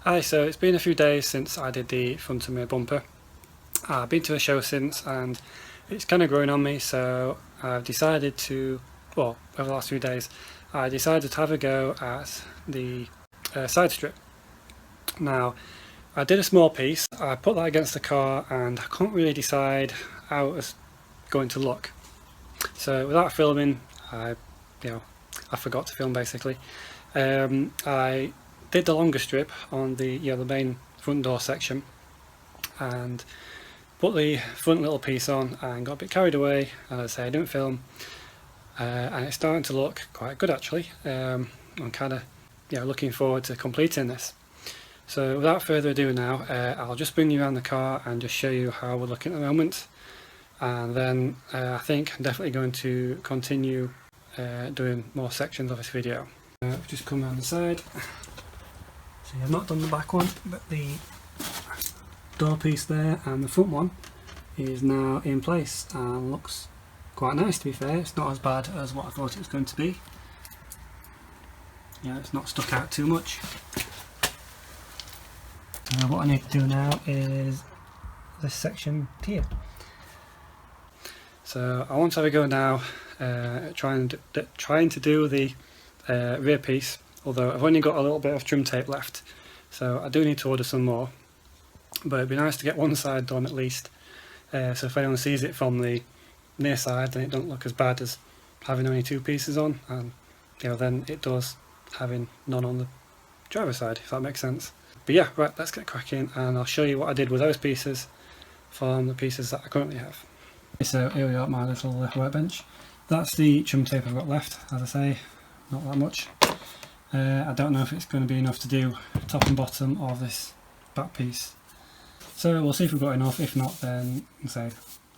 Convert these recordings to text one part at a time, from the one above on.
Hi, so it's been a few days since I did the front and rear bumper. I've been to a show since and it's kind of growing on me, so I've decided to, well, over the last few days, I decided to have a go at the side strip. Now, I did a small piece, I put that against the car and I couldn't really decide how it was going to look. So without filming, I forgot to film basically. I did the longer strip on the main front door section and put the front little piece on and got a bit carried away, and as I say, I didn't film, and it's starting to look quite good actually. I'm kind of looking forward to completing this. So without further ado now, I'll just bring you around the car and just show you how we're looking at the moment, and then I think I'm definitely going to continue doing more sections of this video. I've just come around the side. So I've not done the back one, but the door piece there and the front one is now in place and looks quite nice, to be fair. It's not as bad as what I thought it was going to be. Yeah, it's not stuck out too much. What I need to do now is this section here. So I want to have a go now trying to do the rear piece, although I've only got a little bit of trim tape left, so I do need to order some more, but it'd be nice to get one side done at least, so if anyone sees it from the near side then it doesn't look as bad as having only two pieces on, and then it does having none on the driver's side, if that makes sense. But yeah, right, let's get cracking and I'll show you what I did with those pieces from the pieces that I currently have. So here we are at my little workbench. That's the trim tape I've got left, as I say, not that much. I don't know if it's going to be enough to do top and bottom of this back piece, so we'll see if we've got enough. If not, then say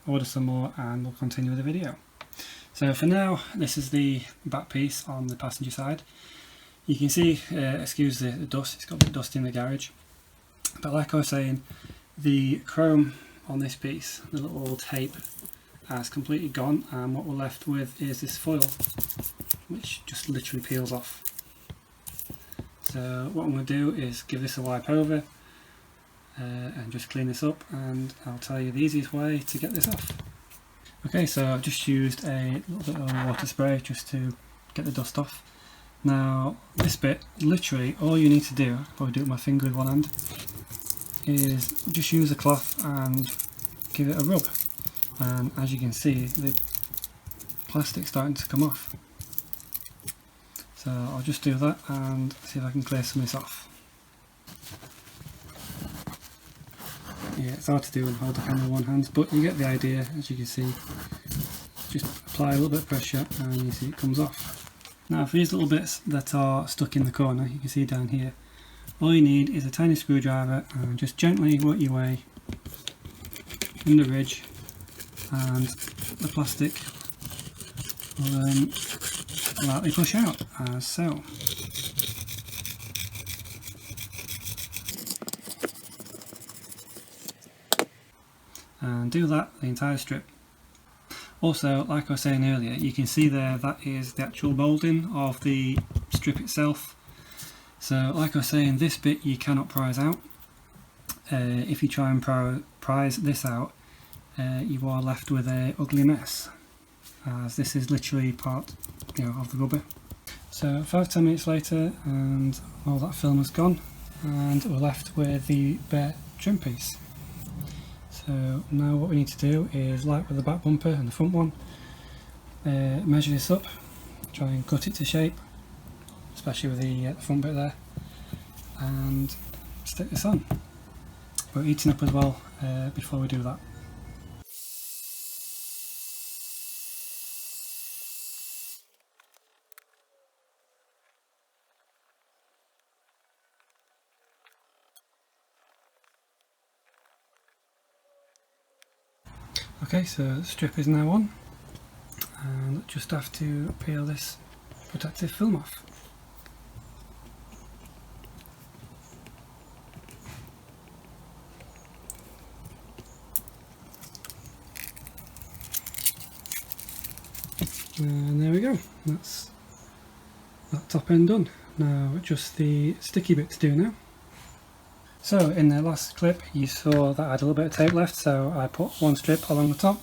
order some more and we'll continue with the video. So for now, this is the back piece on the passenger side. You can see, excuse the dust, it's got a bit of dust in the garage, but like I was saying, the chrome on this piece, the little tape, has completely gone, and what we're left with is this foil which just literally peels off. So what I'm going to do is give this a wipe over and just clean this up, and I'll tell you the easiest way to get this off. Okay, so I've just used a little bit of water spray just to get the dust off. Now this bit, literally all you need to do, I'll probably do it with my finger with one hand, is just use a cloth and give it a rub, and as you can see the plastic's starting to come off. So I'll just do that and see if I can clear some of this off. Yeah, it's hard to do and hold the camera with one hand, but you get the idea. As you can see, just apply a little bit of pressure and you see it comes off. Now for these little bits that are stuck in the corner, you can see down here, all you need is a tiny screwdriver and just gently work your way in the ridge, and the plastic will then lightly push out, as so. And do that the entire strip. Also, like I was saying earlier, you can see there that is the actual moulding of the strip itself. So like I was saying, this bit you cannot prise out. If you try and prise this out, you are left with an ugly mess, as this is literally part of the rubber. So 5-10 minutes later and all that film has gone and we're left with the bare trim piece. So now what we need to do is, like with the back bumper and the front one, measure this up, try and cut it to shape, especially with the front bit there, and stick this on. We're heating up as well before we do that. Okay, so the strip is now on, and just have to peel this protective film off. And there we go, that's that top end done. Now just the sticky bit to do now. So in the last clip you saw that I had a little bit of tape left, so I put one strip along the top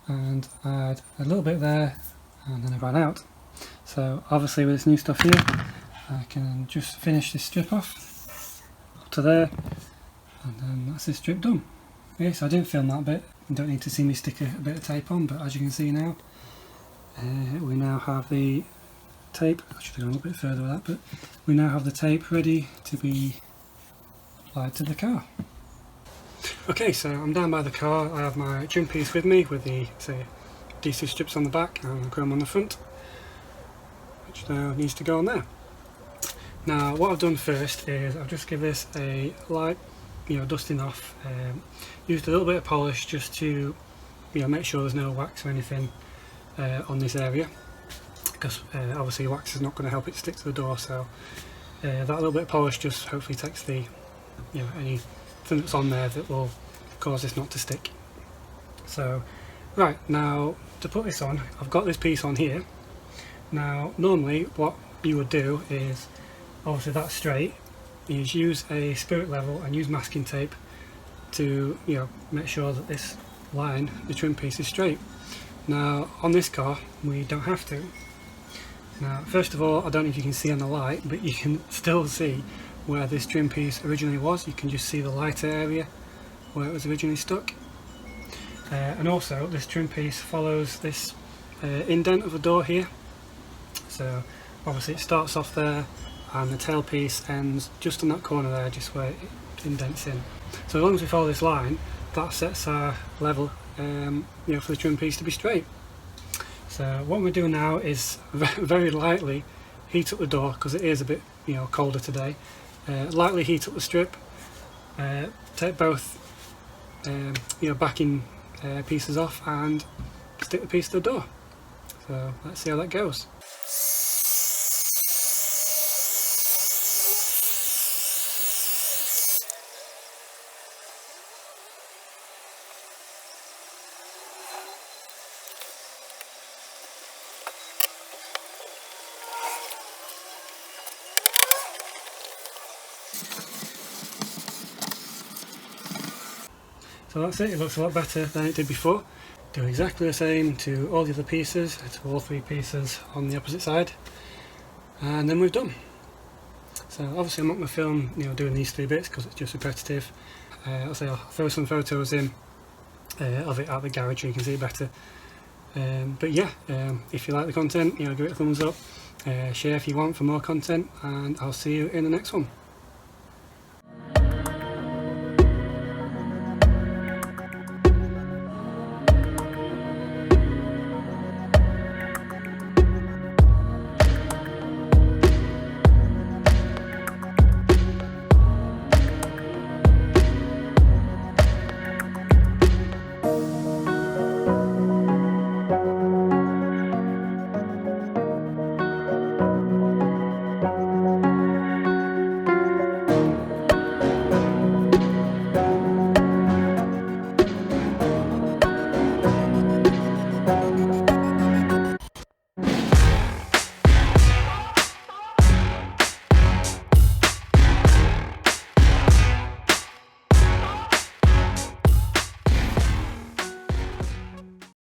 and I had a little bit there and then I ran out. So obviously with this new stuff here I can just finish this strip off up to there and then that's this strip done. Okay, so I didn't film that bit, you don't need to see me stick a bit of tape on, but as you can see now we now have the tape. I should have gone a little bit further with that, but we now have the tape ready to be applied to the car. Okay, so I'm down by the car. I have my trim piece with me with the adhesive strips on the back and the chrome on the front, which now needs to go on there. Now what I've done first is I've just given this a light, dusting off. Used a little bit of polish just to make sure there's no wax or anything on this area, because obviously wax is not going to help it stick to the door, so that little bit of polish just hopefully takes the anything that's on there that will cause this not to stick. So right, now to put this on, I've got this piece on here. Now normally what you would do is, obviously that's straight, is use a spirit level and use masking tape to make sure that this line, the trim piece, is straight. Now on this car we don't have to. Now first of all, I don't know if you can see on the light, but you can still see where this trim piece originally was. You can just see the lighter area where it was originally stuck. And also this trim piece follows this indent of the door here. So obviously it starts off there and the tail piece ends just on that corner there, just where it indents in. So as long as we follow this line, that sets our level for the trim piece to be straight. So what we're doing now is very lightly heat up the door, because it is a bit colder today. Lightly heat up the strip, take both backing pieces off and stick the piece to the door. So let's see how that goes. So that's it, it looks a lot better than it did before. Do exactly the same to all the other pieces, to all three pieces on the opposite side, and then we're done. So obviously I'm not going to film doing these three bits because it's just repetitive. I'll throw some photos in of it at the garage so you can see it better. But yeah, if you like the content, give it a thumbs up, share if you want for more content, and I'll see you in the next one.